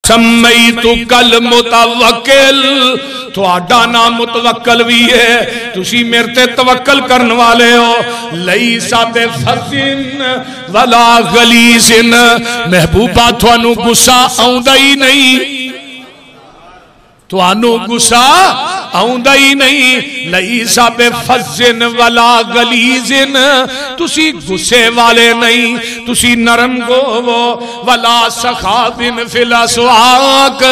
سمیتک المتوکل تھوڑا نام متوکل بھی ہے تسی میرے تے توکل کرن والے ہو لیسا بفظن ولا غلیظ محبوبہ تھانو غصہ آؤندا ہی نہیں تھانو غصہ آؤندا ہی نہیں لیسا بفظن ولا غلیظ تسی غصے والے نہیں تسی نرم گو ولا سخاب فی الاسواق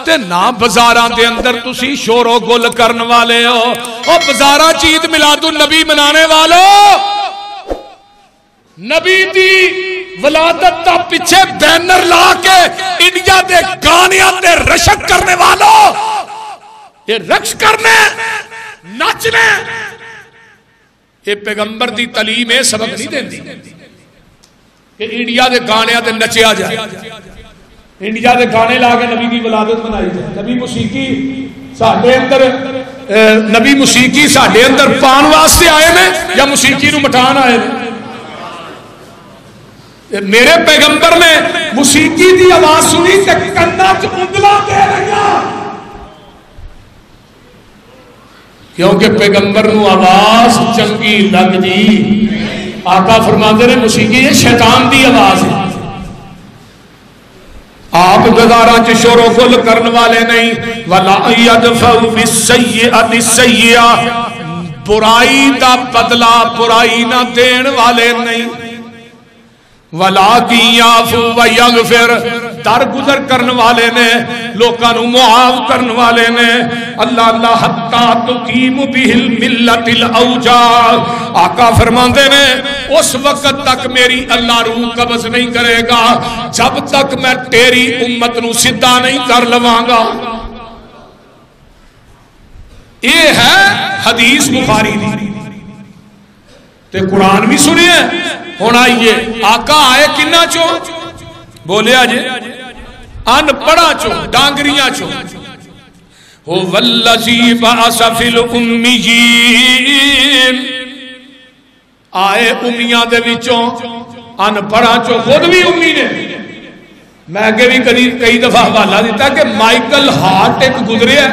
تے نہ بازاراں دے اندر تسی شور و گل کرن والے ہو او بازاراں عید میلاد النبی منانے والو نبی دی ولادت دا پیچھے بینر لا کے انڈیا دے گانیاں تے رشک کرنے والو یہ رقص کرنے نچنے یہ پیغمبر دی تعلیم ہے سبق نہیں دین دی کہ انڈیا دے گانیاں تے نچیا جائے انڈیا دے گانے لا کے نبی دی ولادت منائی جائے نبی موسیقی ساڈے اندر نبی موسیقی ساڈے اندر پان واسطے آئے نے یا موسیقی نو مٹھان آئے نے میرے پیغمبر نے موسیقی دی آواز سنی تے کنا چ انگلاں دے رہیا کیونکہ پیغمبر نو آواز چنگی لگ دی آقا فرماندے نے موسیقی یہ شیطان دی آواز ہے آپ بازاراں چ شور و گل کرن والے نہیں ولا یدفع بالسیئۃ السیئۃ برائی دا بدلہ برائی نہ دین والے نہیں وَلَاكِنْ يَعْفُو وَيَغْفِرْ درگزر کرن والے نے لوکاں نو معاف کرن والے نے اللہ اللہ حَتَّى تُقِيمُ بِهِ الْمِلَّةِ الْأَوْجَاعَ آقا فرماندے نے اس وقت تک میری اللہ روح قبض نہیں کرے گا جب تک میں تیری امت نو سدھا نہیں کر لواں گا یہ ہے حدیث بخاری دی تے قرآن بھی سنیے ہونا آئیے آقا آئے کنہ چو بولے آجے ان پڑا چو ڈانگریاں چو ہو والذی بعث فی الامیین آئے امیاں دے وچوں ان پڑا چو خود بھی امی نے میں آگے بھی کئی دفعہ حوالہ دیتا کہ مائیکل ہارٹ ایک گزرے ہے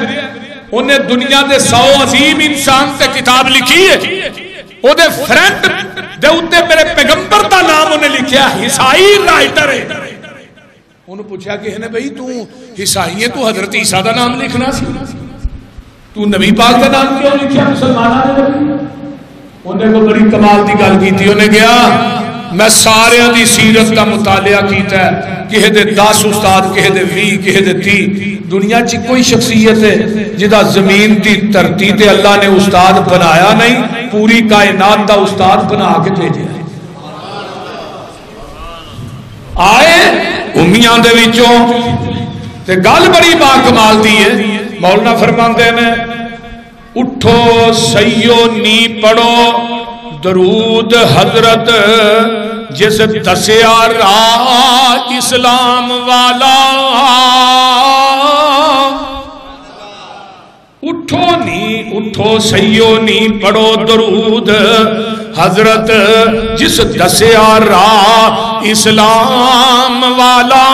انہیں دنیا دے 100 عظیم انسان تے کتاب لکھی ہے او دے فرینڈ دے اتے میرے پیغمبر دا نام انہیں لکھیا عیسائی رائٹر ہے انہوں پوچھا کہ ہے بھئی تو عیسائی ہے تو حضرت عیسیٰ دا نام لکھنا سی تو نبی پاک دا نام کیوں لکھیا مسلمانہ نے انہیں کو بڑی کمال دی گل کی تھی انہیں کہا میں سارے دی سیرت کا مطالعہ کیتا ہے کہے دے 10 استاد کہے دے 20 کہے دے 30 دنیا چی کوئی شخصیت ہے جدہ زمین تی ترتی تے اللہ نے استاد بنایا نہیں پوری کائنات دا استاد بنا کے بھیجے آئے امیاں دے وچوں تے گل بڑی با کمال دی ہے مولانا فرماندے نے اٹھو سیو نی پڑھو درود حضرت جس دسیا راہ اسلام والا اٹھو سیو نی پڑھو درود حضرت جس دسیا راہ اسلام والا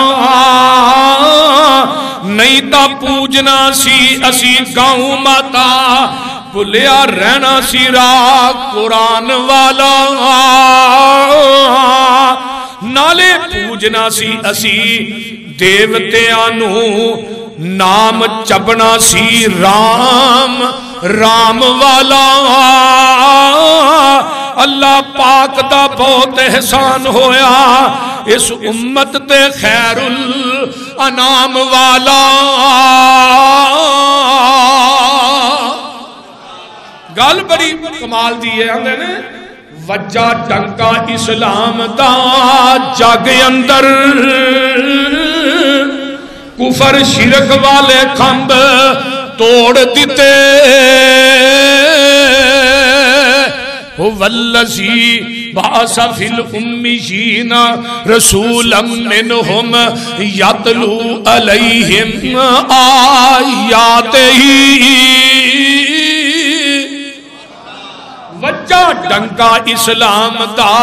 نہیں تا پوجنا سی اسی گاؤں ماتا بھلیا رہنا سی راہ قرآن والا نالے پوجنا سی اسی دیوتیانو نام چبنا سی رام رام والا اللہ پاک دا بہت احسان ہویا اس امت تے خیر الانام والا گل بڑی کمال دی ہے ہمیں نے وجہ ڈنکا اسلام دا جگ اندر کفر شرک والے کھمب توڑ دیتے والذی بعث فی الامیین رسولا منہم یتلو علیہم آیاتہ وجہ ڈنکا اسلام دا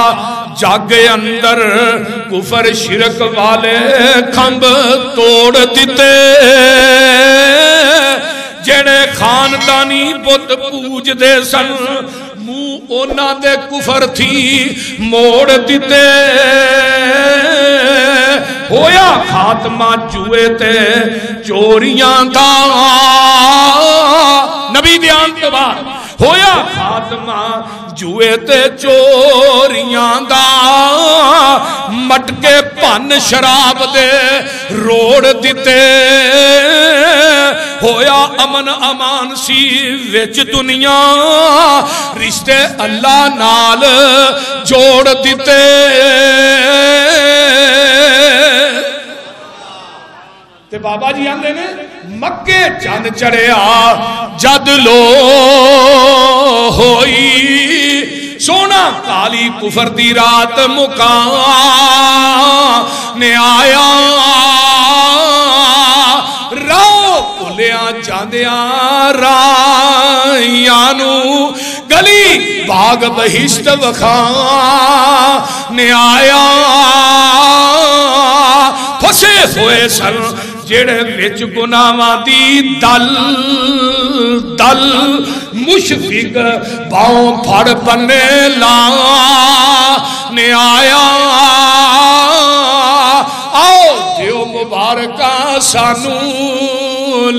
جگ اندر کفر شرک والے کھمب توڑ دیتے جڑے خاندانی بت پوج دے سن منہ اونا دے کفر تھی موڑ دیتے ہویا خاتمہ جوئے تے چوریاں دا نبی دیان تو بعد ہویا خاتمہ جوئے تے چوریاں دا مٹکے پن شراب دے روڑ دیتے ہویا امن امان سی وچ دنیا رشتے اللہ نال جوڑ دیتے تے بابا جی آندے نے مکے چند چڑھیا جد لو ہوئی سونا کالی کفر دی رات مکان نے آیا راو پلیاں چاندیاں رائیانو گلی باغ بہشت وخان نے آیا پھسے ہوئے سر جڑے وچ گناہاں دی دل دل مشفق باؤں پھڑ پنے لا نے آیا آؤ دیو مبارکہ سانو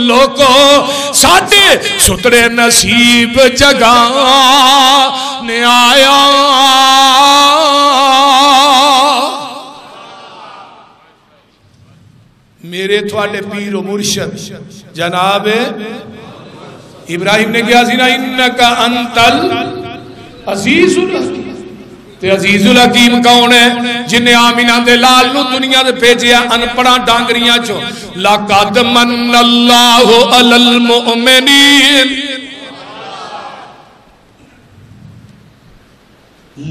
لوگو ساڈے سترے نصیب جگہ نے آیا میرے تھوڑے پیر و مرشد جناب ابراہیم نے کیا سینا انکا انتل عزیز الحکیم تے عزیز الحکیم کون ہے جنہیں آمینہ دے لال نو دنیا دے پیجیا انپڑا ڈانگریاں چو لَقَدْ مَنَّ اللَّهُ عَلَى الْمُؤْمِنِينَ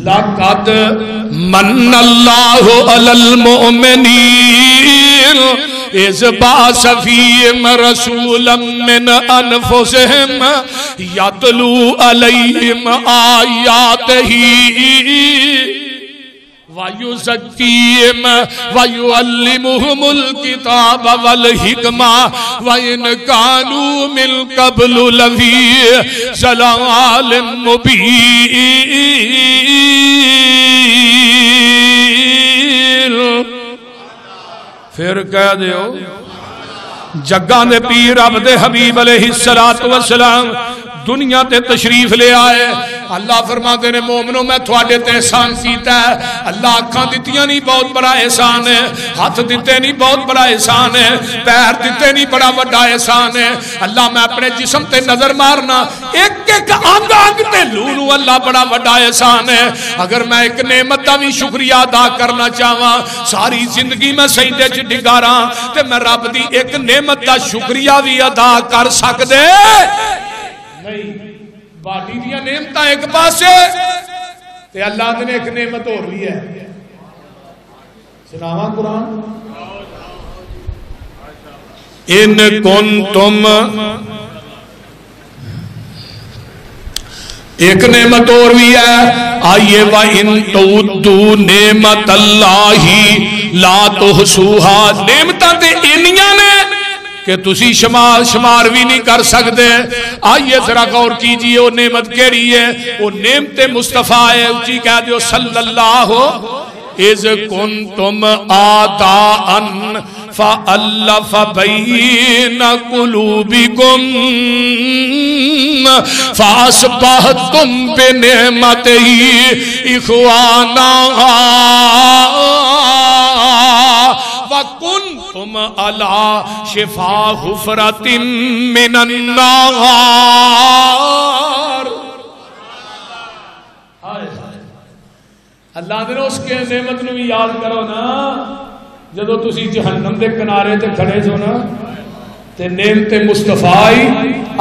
لَقَدْ مَنَّ اللَّهُ عَلَى الْمُؤْمِنِينَ اِذْ بَعَثَ فِيهِمْ رَسُولًا مِّنْ أَنفُسِهِمْ يَتْلُو عَلَيْهِمْ آيَاتِهِ وَيُزَكِّيهِمْ وَيُعَلِّمُهُمُ الْكِتَابَ وَالْحِكْمَةَ وَإِنْ كَانُوا مِنْ قَبْلُ لَفِي ضَلَالٍ مُبِينٍ پھر کہہ دیو جگہ نے پیر عبد حبیب علیہ السلام دنیا تے تشریف لے آئے اللہ فرماتے نے مومنوں میں تھوڑے تے احسان کیتا ہے اللہ آنکھاں دیتیاں نہیں بہت بڑا احسان ہے ہاتھ دیتے نہیں بہت بڑا احسان ہے پیر دیتے نہیں بڑا بڑا احسان ہے اللہ میں اپنے جسم تے نظر مارنا ایک ایک آنگ آنگ تے لولو اللہ بڑا بڑا احسان ہے اگر میں ایک نعمت دا بھی شکریہ ادا کرنا چاہواں ساری زندگی میں سجدے چ ڈگا رہا تے میں رب دی ایک نعمت دا شکریہ بھی ادا کر سکدے نہیں باڈی دیا نعمتاں ایک پاسے تے اللہ نے ایک نعمت اور لی ہے سناواں قرآن ان کنتم ایک نعمت اور بھی ہے آئیے وَإِن تُعُدُّوا نِعْمَتَ اللَّهِ لَا تُحْصُوهَا نعمتاں تے انیاں نے کہ تسی شمار بھی نہیں کر سکتے آئیے ذرا غور کیجئے وہ نعمت کیڑی ہے وہ نعمت مصطفیٰ ہے اچھی کہہ دیو صلی اللہ اِذْ كُنْتُمْ آدَاءً فَأَلَّفَ بَيْنَ قُلُوبِكُمْ فَأَصْبَحْتُمْ بِنِعْمَتِهِ إِخْوَانًا وَكُنْتُمْ عَلَى شِفَا حُفْرَةٍ مِّنَ النَّارِ اللہ نے اس کے نعمت نو بھی یاد کرو نا جدو تسی جہنم دے کنارے تے کھڑے جو نا تے نعمت مصطفیٰ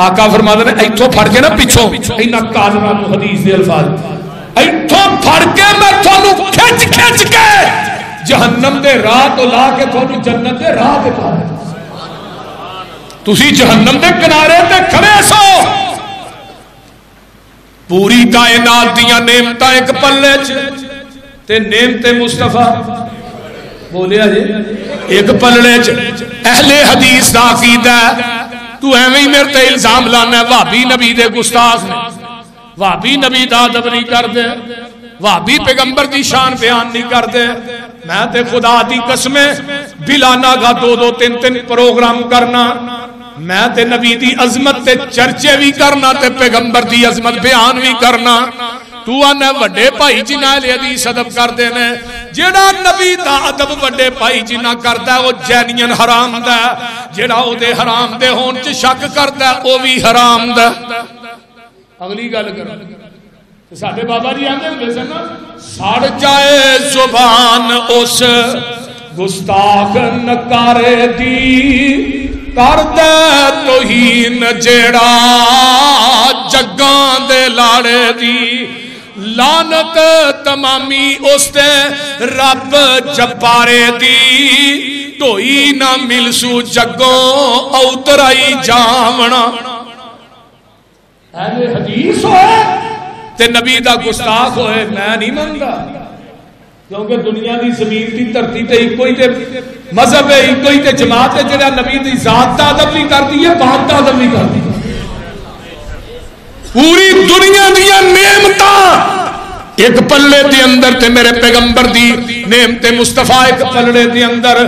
آقا فرماتے ہیں ایتھوں پھڑ کے نا پیچھوں اینا کاظمہ نو حدیث دے الفاظ ایتھوں پھڑ کے میں تھانو کھچ کے جہنم دے راہ تو لا کے تھانو جنت دے راہ دے پائے تسی جہنم دے کنارے تے کھڑے سو پوری کائنات دیاں نعمتاں ایک پلے چ تے نعمت مصطفیٰ بولیا جی ایک پلڑے چ اہل حدیث دا عقیدہ ہے تو ایویں میرے تے الزام لانا وہابی نبی دے گستاخ نے وہابی نبی دا ادب نہیں کردے وہابی پیغمبر دی شان بیان نہیں کردے میں تے خدا دی قسمیں بلانا گا 2-2-3 پروگرام کرنا میں تے نبی دی عظمت تے چرچے بھی کرنا تے پیغمبر دی عظمت بیان بھی کرنا تو آنے وڈے بھائی جنہ علی حدیث ادب کر دینے جیڑا نبی دا ادب وڈے بھائی جنہ کرتا ہے وہ جینین حرام دا جیڑا او دے حرام دے ہون چ شک کرتا ہے وہ بھی حرام دا اگلی گل کرو ساڈے بابا جی آندے ہوندے سن سڑ جائے زبان اس گستاخ نکارے دی کر دے توہین جیڑا جگاں دے لاڑے دی لعنت تمامی اس تے رب جبارے دی توئی نہ ملسو جگوں اوترائی جامنا اہل حدیث ہوئے تے نبی دا گستاخ ہوئے میں نہیں مانگا کیونکہ دنیا دی زمین دی دھرتی تے کوئی تے مذہب ہے کوئی تے جماعت ہے جڑا نبی دی ذات دا ادب نہیں کرتی ہے بات دا ادب نہیں کرتی پوری دنیا دیا نعمتاں ایک پلڑے دے اندر تے میرے پیغمبر دی نعمت مصطفیٰ ایک پلڑے دے اندر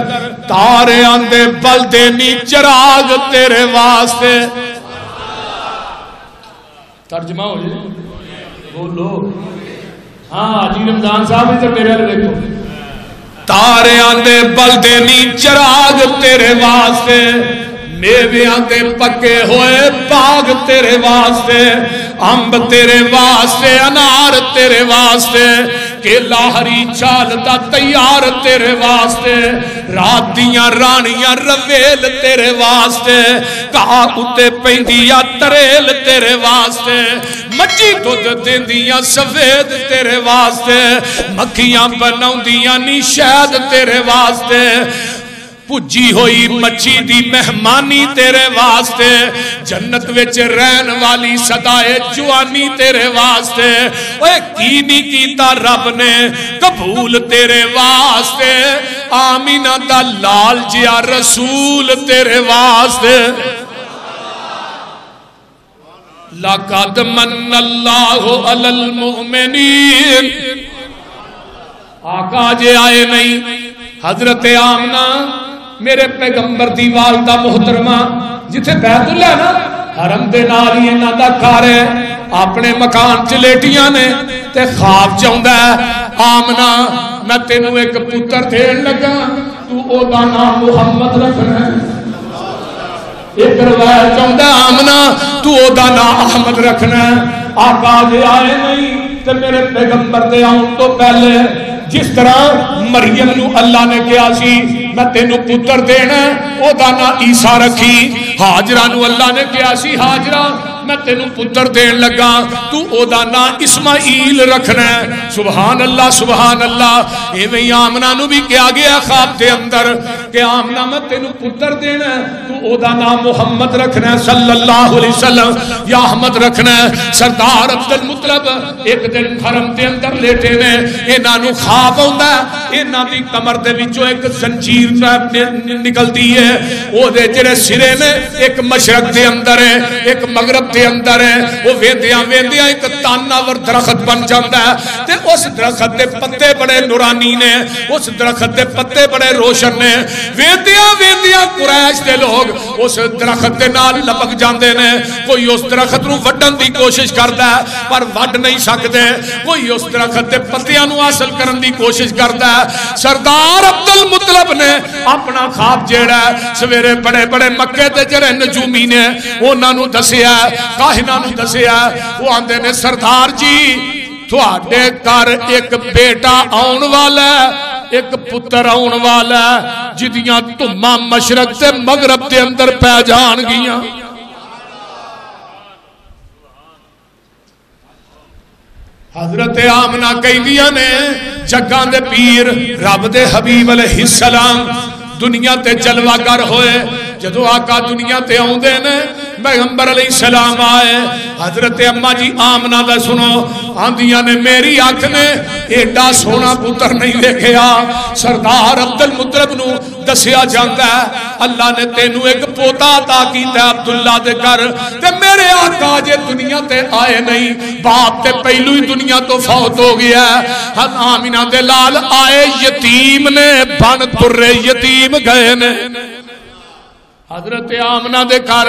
تارے آندے بلدے نی چراغ تیرے واسطے ترجمہ ہو جائے بولو ہاں جی رمضان صاحب ادھر میرے لئے دیکھو تارے آندے بلدے نی چراغ تیرے واسطے میوے آندے پکے ہوئے باغ تیرے واسطے امب تیرے واسطے انار تیرے واسطے کیلا ہری چال دا تیار تیرے واسطے رات دیاں رانیاں رویل تیرے واسطے کہا اتے پیندیا تریل تیرے واسطے مچی دودھ دیندیاں سفید تیرے واسطے مکھیاں بناؤندیاں نی شہد تیرے واسطے پجی ہوئی مچھی دی مہمانی تیرے واسطے جنت وچ رہن والی صدائے جوانی تیرے واسطے اوے کی نہیں کیتا رب نے قبول تیرے واسطے آمینہ دا لال جیا رسول تیرے واسطے لَقَدْ مَنَّ اللَّهُ عَلَى الْمُؤْمِنِينَ آقا جے آئے نہیں حضرت آمنہ میرے پیغمبر دی والدہ محترمہ جتھے بیت اللہ نا حرم دے نالی انہا دا کارے اپنے مکان چلیٹیاں نے تے خواب چاہندہ ہے آمنہ میں تینوں ایک پتر دین لگا تو او دا نام محمد رکھنا ہے ایک روایت چاہندہ ہے آمنہ تو او دا نام احمد رکھنا ہے آقا جے آئے نہیں تے میرے پیغمبر دے آؤں تو پہلے جس طرح مریم نو اللہ نے کیا سی میں تینو پتر دینا او دانا عیسیٰ رکھی حاجرہ نو اللہ نے کیا سی حاجرہ میں تینو پتر دین لگا تو او دانا اسماعیل رکھنا ہے سبحان اللہ ایویں آمنہ نو بھی کیا گیا خواب دے اندر کہ آمنہ میں تینو پتر دینا تو او دانا محمد رکھنا ہے صلی اللہ علیہ وسلم یا احمد رکھنا ہے سردار عبدالمطلب ایک دن حرم دے اندر لیٹے نے انہاں نو خواب ہوندہ ہے انہاں دی کمر دے وچوں ایک زنجیر نکلتی ہے او دے جڑے سرے نے ایک مشرق دے اندر ہے ایک مغرب دے اندر ہے وہ ویندیاں ایک تاناور درخت بن جاندہ ہے تے اس درخت دے پتے بڑے نورانی نے اس درخت دے پتے بڑے روشن نے ویندیاں قریش دے لوگ اس درخت دے نال لپک جاندے نے کوئی اس درخت نو وڈن دی کوشش کردا ہے پر وڈ نہیں سکدے کوئی اس درخت دے پتیاں نو حاصل کرن دی کوشش کردا ہے سردار عبدالمطلب نے اپنا خواب جیڑا ہے سویرے بڑے بڑے مکے تے جڑے نجومی نے انہاں نو دسیا کاہناں نو دسیا وہ آندے نے سردار جی تواڈے گھر ایک بیٹا آن والا ہے ایک پتر آن والا ہے جدیاں تماں مشرق تے مغرب دے اندر پہ جان گیاں حضرت آمنہ کہی دیا نے جگاں دے پیر رب دے حبیب علیہ السلام دنیا تے جلوہ گر ہوئے جدو آقا دنیا تے آن دے نے پیغمبر علیہ السلام آئے حضرت اما جی آمنہ دا سنو آندیاں نے میری آنکھ نے ایڈا سونا پتر نہیں دیکھیا سردار عبد المطلب نو دسیا جانتا ہے اللہ نے تینوں ایک پوتا عطا کیتا ہے عبداللہ دے کر تے میرے آقا جے دنیا تے آئے نہیں باپ تے پہلو ہی دنیا تو فوت ہو گیا ہے آمینہ دے لال آئے یتیم نے بن ترے یتیم گئے نے حضرت آمنہ دے کر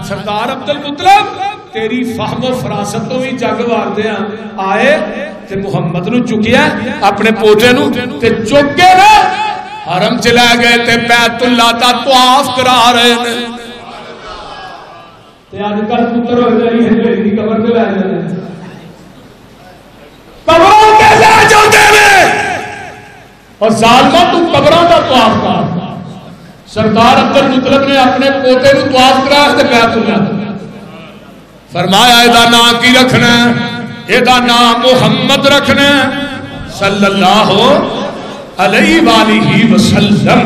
سردار عبد المطلب تیری فہم و فراست تو بھی جگ وار دیا آئے تے محمد نو چکیا اپنے پوتے نو تے چکے نا حرم چلے گئے تے بیت اللہ تا طواف کرا رہے نے تے آج کل پتر ہو جائی ہے جو ہی قبر پہ لے جانے قبروں کے لے جاتے ہیں اور ظالمہ تو قبروں کا طواف کر سردار عبد المطلب نے اپنے پوتے نو طواف کرایا تے بیت اللہ فرمایا ایدہ نام کی رکھنا ایدہ نام محمد رکھنا صلی اللہ علیہ وآلہ وسلم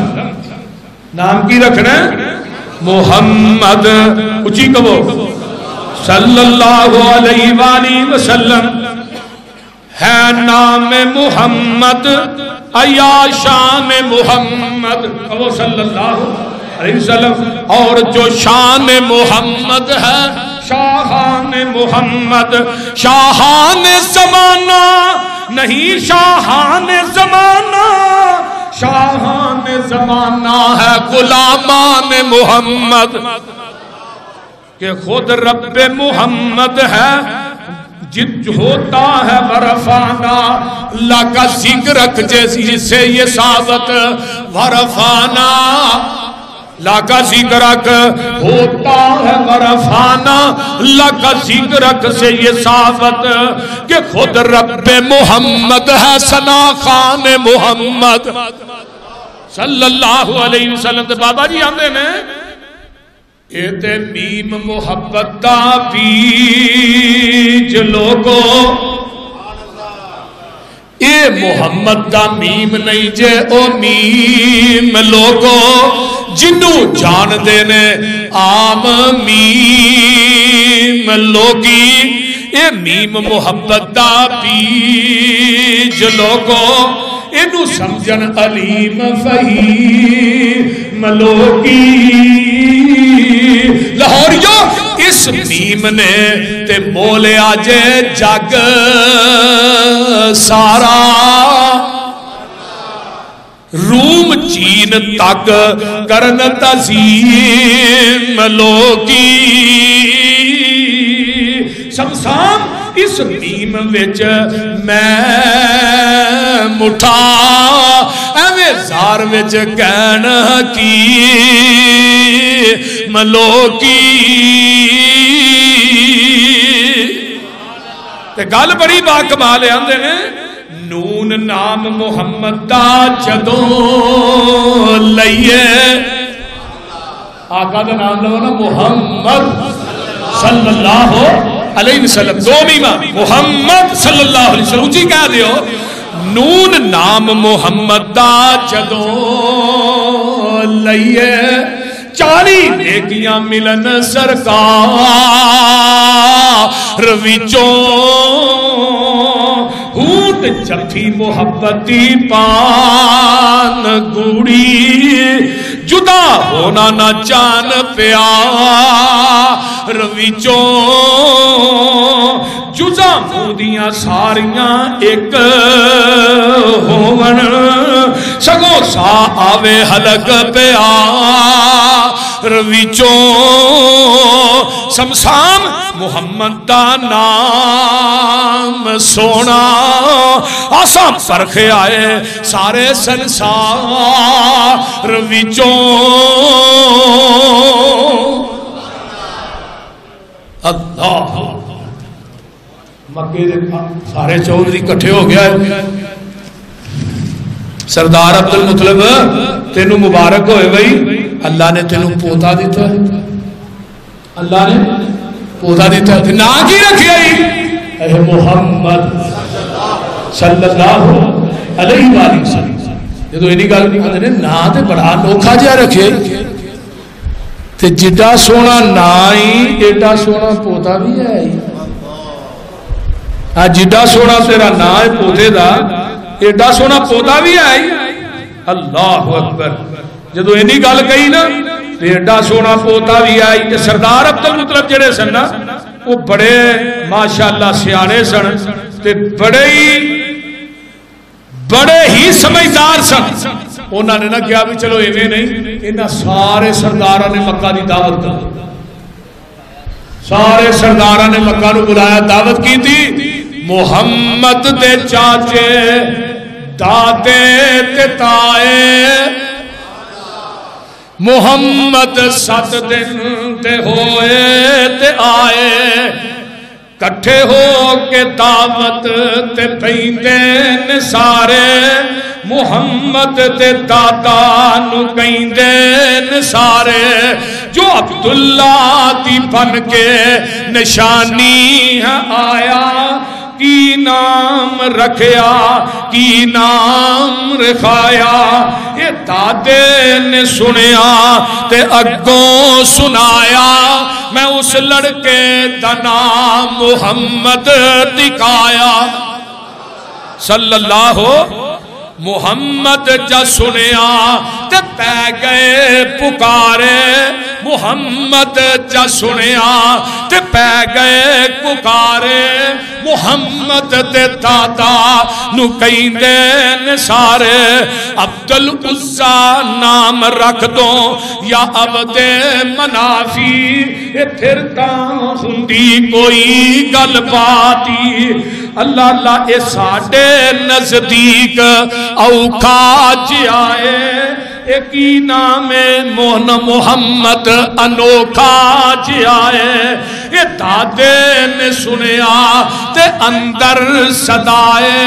نام کی رکھنا محمد اچھی کبو صلی اللہ علیہ وآلہ وسلم ہے نام محمد ایا شان محمد وہ صلی اللہ علیہ وسلم اور جو شان محمد ہے شاہان محمد شاہان زمانہ نہیں شاہان زمانہ شاہان زمانہ ہے غلامان محمد کہ خود رب محمد ہے جت ہوتا ہے ورفانا اللہ کا ذکر رکھ جس سے یہ ثابت ورفانا اللہ کا ذکر رکھ ہوتا ہے ورفانا اللہ کا ذکر رکھ سے یہ ثابت کہ خود رب محمد ہے ثنا خان محمد صلی اللہ علیہ وسلم بابا جی آندے نے ایتے میم محبت دا بیج لوگو اے محمد دا میم نہیں جے او میم لوگو جنو جان دینے عام میم لوگی اے میم محبت دا بیج لوگو انو سمجھن علیم فہیم لوگی لاہوریو اس میم نے تے بولے آجے جگ سارا روم چین تک کرن تعظیم لوگی شمسان اس میم وچ میں مٹھا ایویں زار وچ کہنا کی ملوکی تے گل بڑی با کمال آندے نے نون نام محمد دا جدوں لئیے آقا دا نام لو نا محمد صلی اللہ علیہ وسلم دو میمہ محمد صلی اللہ علیہ وسلم اچھی کہہ دیو نون نام محمد دا جدوں لئیے 40 نیکیاں ملن سرکار وچوں ہونٹ جفی محبتی پان گوڑی جدا ہونا نہ جان پیار وچوں جزا مودیاں ساریاں ایک ہون سگو سا آوے حلق پیار وچوں سمسام محمد دا نام سونا آسان فرخ آئے سارے سنسار وچوں اللہ مکے سارے چودھری کٹھے ہو گیا ہے سردار عبد المطلب تینوں مبارک ہوئے بھئی اللہ نے تینوں پوتا دیتا ہے اللہ نے پوتا دیتا ہے نا کی رکھی اے محمد صلی اللہ علیہ وآلہ وسلم یہ تو انہی گل نہیں کہتے نا تے بڑا نوکھا جا رکھے تے جڈا سونا نا ہی ایڈا سونا پوتا بھی ہے جڈا سونا تیرا نا ہے پوتے دا ایڈا سونا پوتا بھی ہے اللہ اکبر جدو اینی گل کہی نا ایڈا سونا پوتا بھی آئی تے سردار عبد المطلب جڑے سن نا وہ بڑے ماشاءاللہ سیانے سن تے بڑے ہی سمجھدار سن انہوں نے نہ کیا بھی چلو ایویں نہیں انہاں سارے سرداراں نے مکہ دی دعوت دی سارے سرداراں نے مکہ نو بلایا دعوت کی تھی محمد دے چاچے دادے تے تائے محمد 7 دن تے ہوئے تے آئے کٹھے ہو کے دعوت تے پیندے سارے محمد تے دادا نو کہندے سارے جو عبداللہ دی بن کے نشانی آیا کی نام رکھیا کی نام رکھایا یہ دادے نے سنیا تے اگوں سنایا میں اس لڑکے دا نام محمد دکھایا صلی اللہ محمد جا سنیا تے پہ گئے پکارے محمد جا سنیا تے پہ گئے پکارے محمد دے دادا نو کہندے سارے عبدالعزا نام رکھ دو یا عبد منافی پھر تاں ہندی کوئی گل باتی اللہ اللہ اے ساڑے نزدیک اوکھا جائے ایک ہی نام موہن محمد انوکھا جائے یہ دادے نے سنیا تے اندر صدائے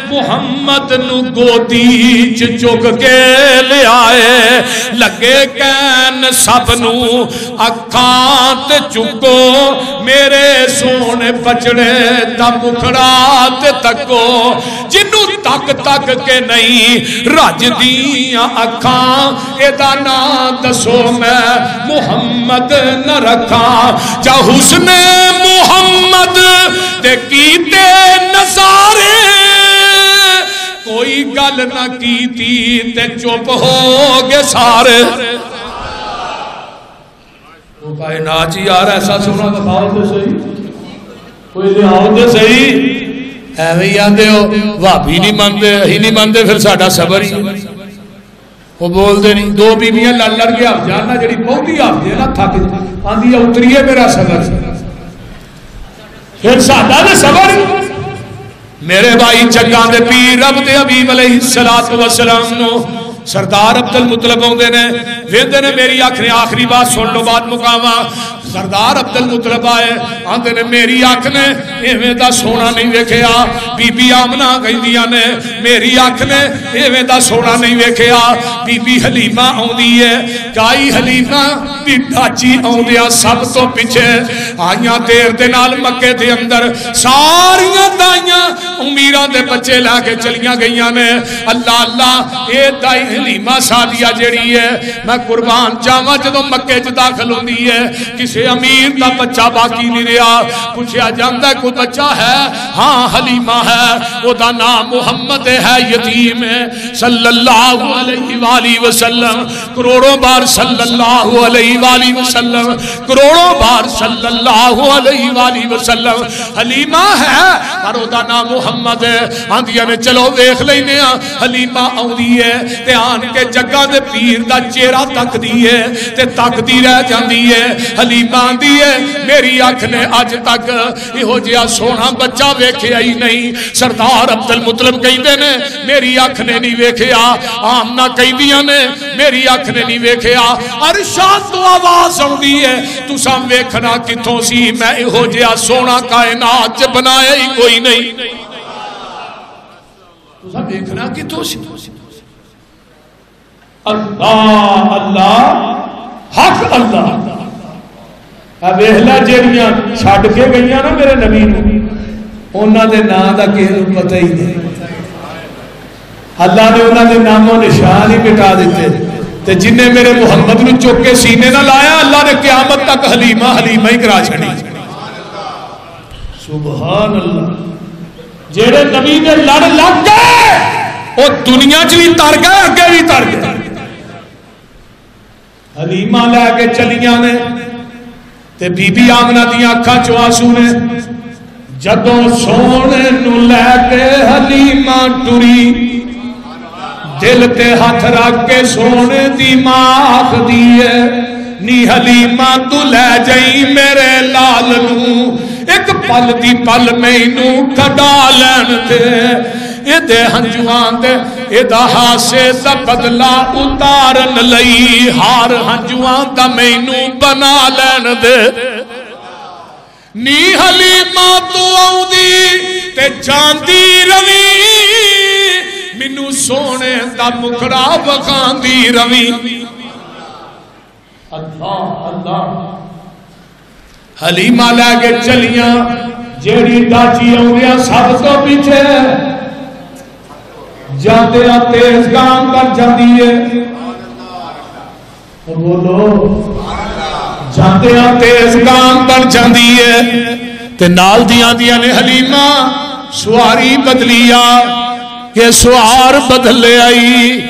محمد نو گودی چک کے لے آئے لگے کہن سب نو اکھاں تے چکو میرے سونے بچڑے دا مکھڑا تے تکو جنو تک تک کے نہیں رج دیاں اکھاں ایدہ نا دسو میں محمد نہ رکھا جا حسن محمد دے کیتے نظارے کوئی گل نہ کیتی تے چپ ہو گے سارے وہ کہے ناچی یار ایسا سونا بتاؤ تو صحیح کوئی لہاؤ تو صحیح ایویں ہی آندے ہو وابی نہیں ماندے ہی نہیں ماندے پھر ساڑھا صبر ہی وہ بول دے نہیں دو بیویاں لڑ گیا جاننا جڑی پہنی آپ دے نا تھک آندھی اتریے میرا صبر پھر سادہ نے صبر میرے بھائی چگاں دے پیر عبد حبیب علیہ السلام نو سردار عبد المطلب ہوندے نے ویندے نے میری آنکھ نے آخری بات سن لو بات مقامہ سردار عبد المطلب آئے آندے نے میری آنکھ نے ایویں دا سونا نہیں ویکھیا بی بی آمنہ کہندیاں نے میری آنکھ نے ایویں دا سونا نہیں ویکھیا بی بی حلیمہ آوندی ہے کائی حلیمہ دی ڈاچی آوندیاں سب تو پیچھے آئیاں دیر دے نال مکے دے اندر ساریاں دائیاں امیران دے بچے لا کے چلیاں گئیاں نے اللہ اللہ اے دائی حلیمہ سادیہ جڑی ہے میں قربان جاواں جدوں مکے چ داخل ہوندی ہے کسے امیر دا بچہ باقی نہیں رہا پوچھا جاندا کوئی بچہ ہے ہاں حلیمہ ہے او دا نام محمد ہے یتیم ہے صلی اللہ علیہ وآلہ وسلم کروڑوں بار صلی اللہ علیہ وآلہ وسلم کروڑوں بار صلی اللہ علیہ وآلہ وسلم حلیمہ ہے پر او دا نام محمد ہے آندیا نے چلو ویکھ لینے حلیمہ آوندی ہے تے آن کے جگہ دے پیر دا چہرہ تک دی ہے تے تک دی رہ جاندی ہے حلیمہ آندی ہے میری آنکھ نے آج تک یہ ہو جیا سونا بچہ ویکھیا ہی نہیں سردار عبد المطلب کہندے نے میری آنکھ نے نہیں ویکھیا آمنہ کہندیاں نے میری آنکھ نے نہیں ویکھیا ارشاد تو آواز ہوندی ہے تو سام ویکھنا کتھوں سی میں یہ ہو جیا سونا کائنات جب بنایا ہی کوئی نہیں تو سام ویکھنا کتھوں سی اللہ اللہ حق اللہ اب اہلا جیڑیاں چھاڑ کے گئیاں نا میرے نبی نو انہاں دے نام دا کہے پتہ ہی نہیں اللہ نے انہاں دے نام و نشان ہی مٹا دیتے تے جن نے میرے محمد نو چوک کے سینے نہ لایا اللہ نے قیامت تک حلیمہ حلیمہ ہی کرا چھڑی سبحان اللہ جیڑے نبی نے لڑ لگ گئے وہ دنیا چ بھی تر گئے اگے بھی تر گئے حلیمہ لے کے چلیاں نے تے بی بی آمنہ دیاں اکھاں چوں آنسو نے جدوں سونے نو لے کے حلیمہ ٹری دل تے ہاتھ رکھ کے سونے دی ماں دیئے نی حلیمہ تو لے جائی میرے لال نو ایک پل دی پل مینوں کڈا لین تے اے دے ہنجوان دے اے دا ہاسے دا بدلا اتارن لئی ہار ہنجوان دا مینوں بنا لین دے نی حلیمہ تو آؤں دی تے جاندی روی مینوں سونے دا مکھڑا وکھان دی روی اللہ اللہ حلیمہ لے کے چلیاں جیڑی ڈاچی آؤں سب تو پیچھے جاتے تیز گام کر جاندی ہے بولو جاتے تیز گام کر جاندی ہے تے نال دیاں دیاں نے حلیمہ سواری بدلیا کہ سوار بدلے آئی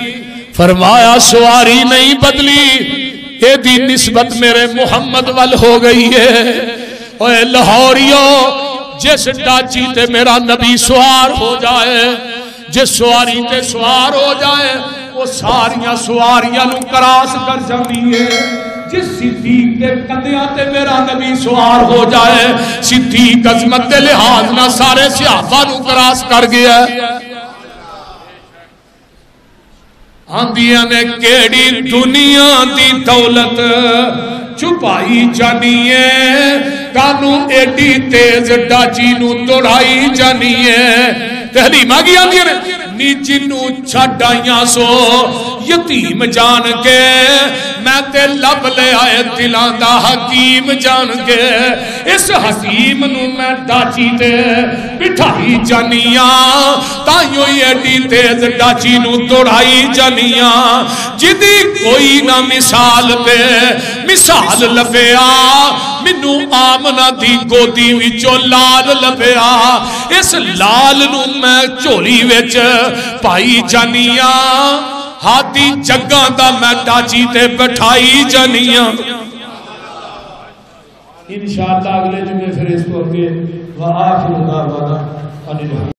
فرمایا سواری نہیں بدلی یہ دی نسبت میرے محمد وال ہو گئی ہے اوے لاہوریو جس ڈاچی تے میرا نبی سوار ہو جائے جس سواری تے سوار ہو جائے وہ ساریاں سواریاں نو کراس کر جاندی ہے جس صدیق دے کندیاں تے میرا نبی سوار ہو جائے صدیق عظمت دے لحاظ نہ سارے صحابہ نو کراس کر گیا آندیاں نے کیڑی دنیا دی دولت چھپائی جانی ہے کانو ایڈی تیز ڈاچی نو توڑائی جانی ہے حلیمہ کی آندیاں نے نیچی نو چھڑائیاں سو یتیم جان کے میں تے لب لے آئے دلان دا حکیم جان کے اس حکیم نو میں ڈاچی تے بٹھائی جانیاں تائیوں ایڈی تیز ڈاچی نو توڑائی جانیاں جدی کوئی نہ مثال پہ مثال لبیا منو آمنہ دی گودی وچو لال لبیا اس لال نو میں چولی وچ پائی جانیاں ہاتھی جگہ دا میں ڈاچی تے بٹھائی جانیاں انشاءاللہ اگلے جمعے پھر اس کو اگے وآخر دعوانا